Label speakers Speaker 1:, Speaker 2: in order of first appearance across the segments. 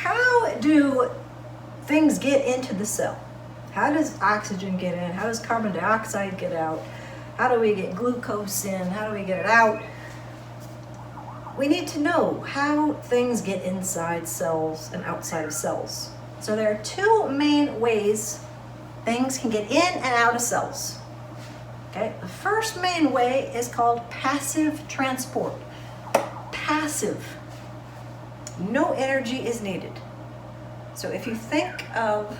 Speaker 1: how do things get into the cell? How does oxygen get in? How does carbon dioxide get out? How do we get glucose in? How do we get it out? We need to know how things get inside cells and outside of cells. So there are two main ways things can get in and out of cells. Okay, the first main way is called passive transport. Passive. No energy is needed. So if you think of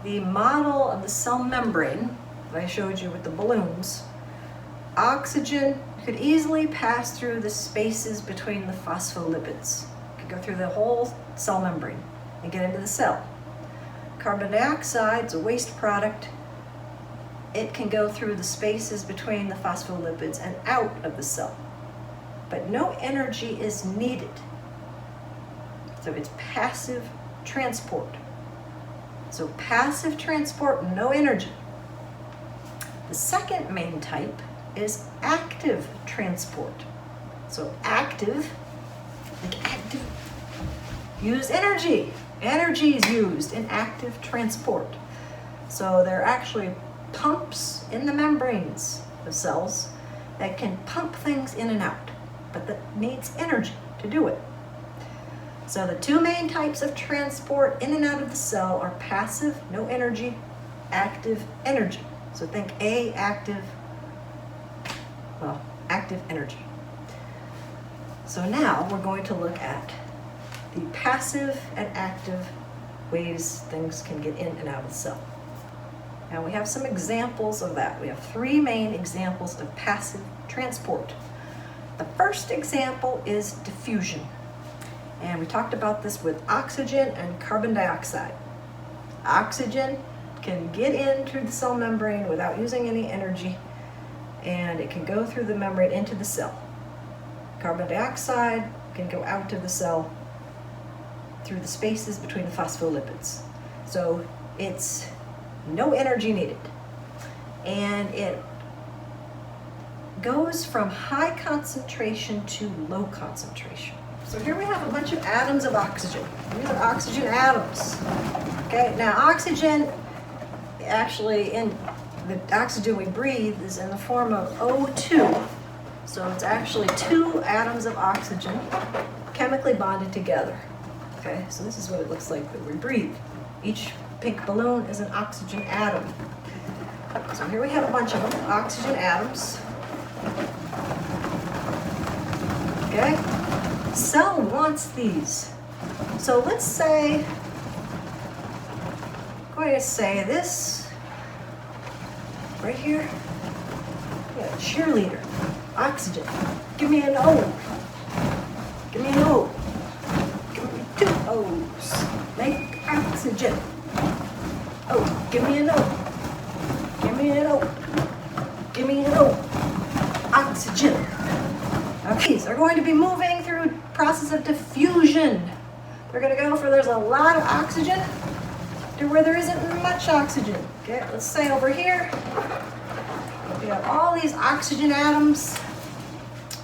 Speaker 1: the model of the cell membrane that I showed you with the balloons, oxygen could easily pass through the spaces between the phospholipids. It could go through the whole cell membrane and get into the cell. Carbon dioxide is a waste product. It can go through the spaces between the phospholipids and out of the cell. But no energy is needed. So it's passive transport. So passive transport, no energy. The second main type is active transport. So active, use energy. Energy is used in active transport. So there are actually pumps in the membranes of cells that can pump things in and out, but that needs energy to do it. So the two main types of transport in and out of the cell are passive, no energy, active energy. So think active energy. So now we're going to look at the passive and active ways things can get in and out of the cell. Now we have some examples of that. We have three main examples of passive transport. The first example is diffusion. And we talked about this with oxygen and carbon dioxide. Oxygen can get in through the cell membrane without using any energy, and it can go through the membrane into the cell. Carbon dioxide can go out of the cell through the spaces between the phospholipids. So it's no energy needed. And it goes from high concentration to low concentration. So here we have a bunch of atoms of oxygen. These are oxygen atoms. Okay, now oxygen, actually in the oxygen we breathe is in the form of O2. So it's actually two atoms of oxygen chemically bonded together. Okay, so this is what it looks like that we breathe. Each pink balloon is an oxygen atom. So here we have a bunch of them, oxygen atoms. Okay, cell wants these. So let's say, I'm going to say this right here. Yeah, cheerleader, oxygen. Give me an O. Give me an O. Give me two O's. Make oxygen. Oh, give me an O. Give me an O. Give me an O. Oxygen. Okay, these are going to be moving through a process of diffusion. They're going to go from there's a lot of oxygen to where there isn't much oxygen. Okay, let's say over here, we have all these oxygen atoms.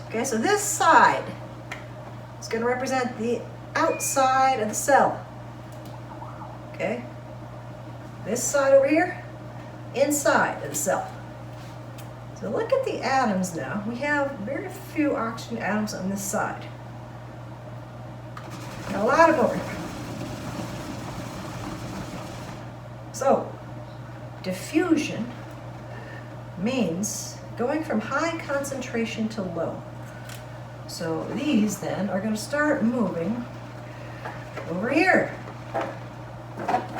Speaker 1: Okay, so this side is going to represent the outside of the cell. Okay, this side over here, inside of the cell. So look at the atoms now. We have very few oxygen atoms on this side. And a lot of them. So, diffusion means going from high concentration to low. So these then are going to start moving over here.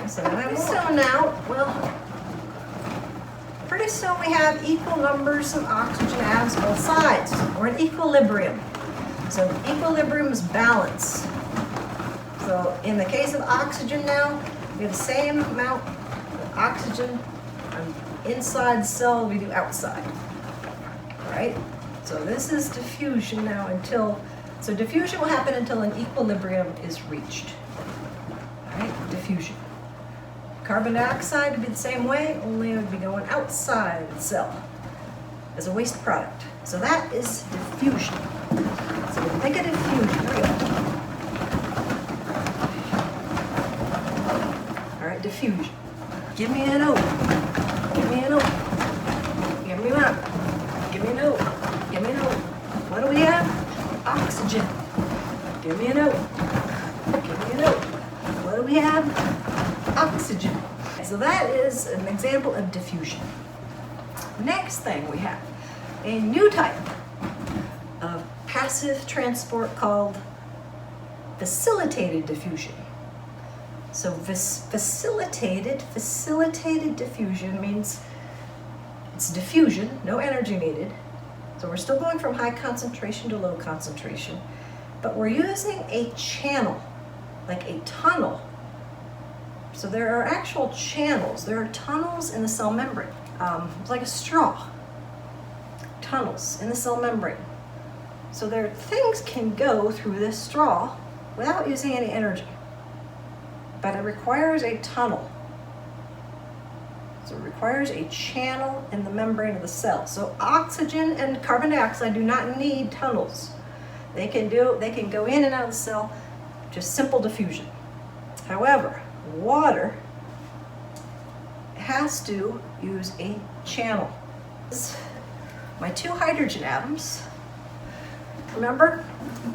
Speaker 1: So now, well, pretty soon we have equal numbers of oxygen atoms on both sides. We're in equilibrium. So equilibrium is balance. So in the case of oxygen now, we have the same amount of oxygen inside the cell we do outside. Right? So this is diffusion now so diffusion will happen until an equilibrium is reached. All right, diffusion. Carbon dioxide would be the same way, only it would be going outside the cell as a waste product. So that is diffusion. So think of diffusion. Here we go. diffusion. Give me an O. Give me an O. Give me one. Give me an O. Give me an O. What do we have? Oxygen. Give me an O. Give me an O. What do we have? Oxygen. So that is an example of diffusion. Next thing we have a new type of passive transport called facilitated diffusion. So facilitated diffusion means it's diffusion, no energy needed. So we're still going from high concentration to low concentration, but we're using a channel, like a tunnel. So there are actual channels. There are tunnels in the cell membrane. It's like a straw. Tunnels in the cell membrane. So things can go through this straw without using any energy. But it requires a tunnel. So it requires a channel in the membrane of the cell. So oxygen and carbon dioxide do not need tunnels. They can go in and out of the cell, just simple diffusion. However, water has to use a channel. My two hydrogen atoms, remember?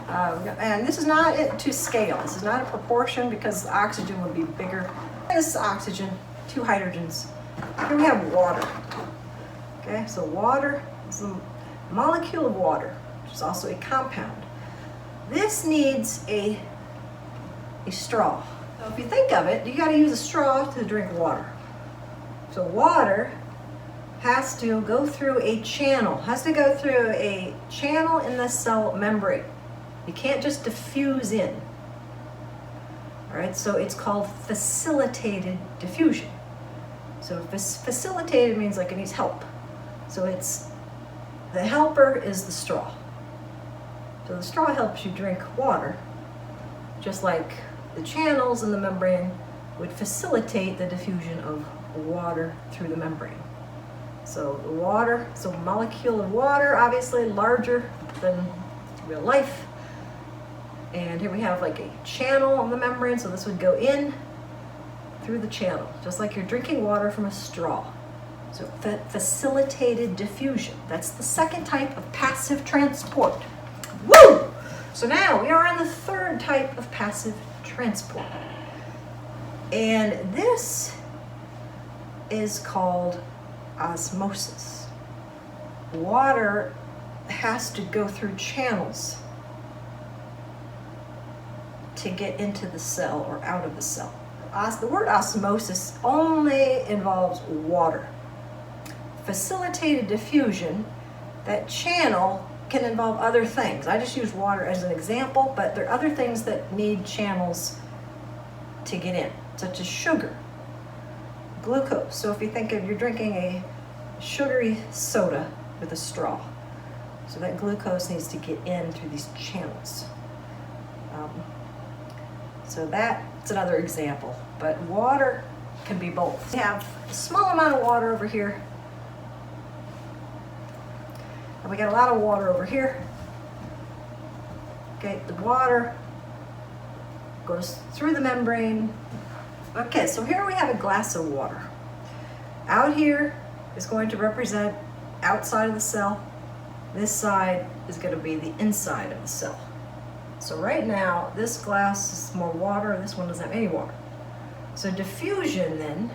Speaker 1: And this is not to scale. This is not a proportion because the oxygen would be bigger. This is oxygen, two hydrogens. Here we have water. Okay, so water is a molecule of water, which is also a compound. This needs a straw. So if you think of it, you got to use a straw to drink water. So water has to go through a channel, in the cell membrane. You can't just diffuse in. All right, so it's called facilitated diffusion. So facilitated means like it needs help. So the helper is the straw. So the straw helps you drink water, just like the channels in the membrane would facilitate the diffusion of water through the membrane. So the water, so molecule of water, obviously larger than real life. And here we have like a channel on the membrane, so this would go in through the channel, just like you're drinking water from a straw. So facilitated diffusion. That's the second type of passive transport. Woo! So now we are on the third type of passive transport. And this is called osmosis. Water has to go through channels to get into the cell or out of the cell. The word osmosis only involves water. Facilitated diffusion, that channel can involve other things. I just use water as an example, but there are other things that need channels to get in, such as sugar, glucose. So if you think of you're drinking a sugary soda with a straw, so that glucose needs to get in through these channels. So that's another example, but water can be both. We have a small amount of water over here, and we got a lot of water over here. Okay, the water goes through the membrane. Okay, so here we have a glass of water. Out here is going to represent outside of the cell. This side is going to be the inside of the cell. So right now, this glass is more water, and this one doesn't have any water. So diffusion then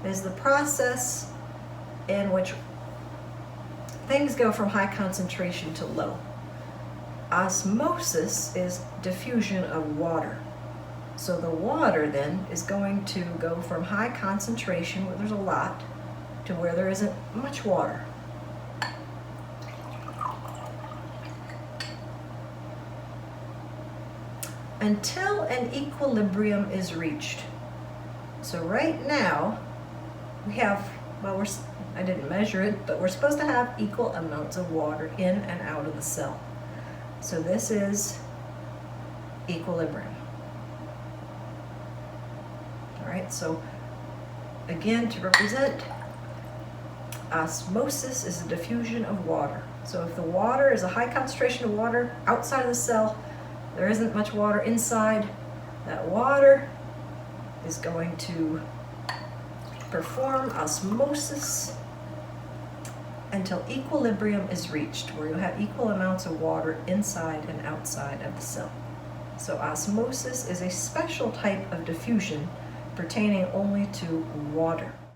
Speaker 1: is the process in which things go from high concentration to low. Osmosis is diffusion of water. So the water then is going to go from high concentration, where there's a lot, to where there isn't much water. Until an equilibrium is reached. So right now, we have, well, I didn't measure it, but we're supposed to have equal amounts of water in and out of the cell. So this is equilibrium. All right, so again, to represent, osmosis is the diffusion of water. So if the water is a high concentration of water outside of the cell, there isn't much water inside, that water is going to perform osmosis until equilibrium is reached, where you have equal amounts of water inside and outside of the cell. So osmosis is a special type of diffusion pertaining only to water.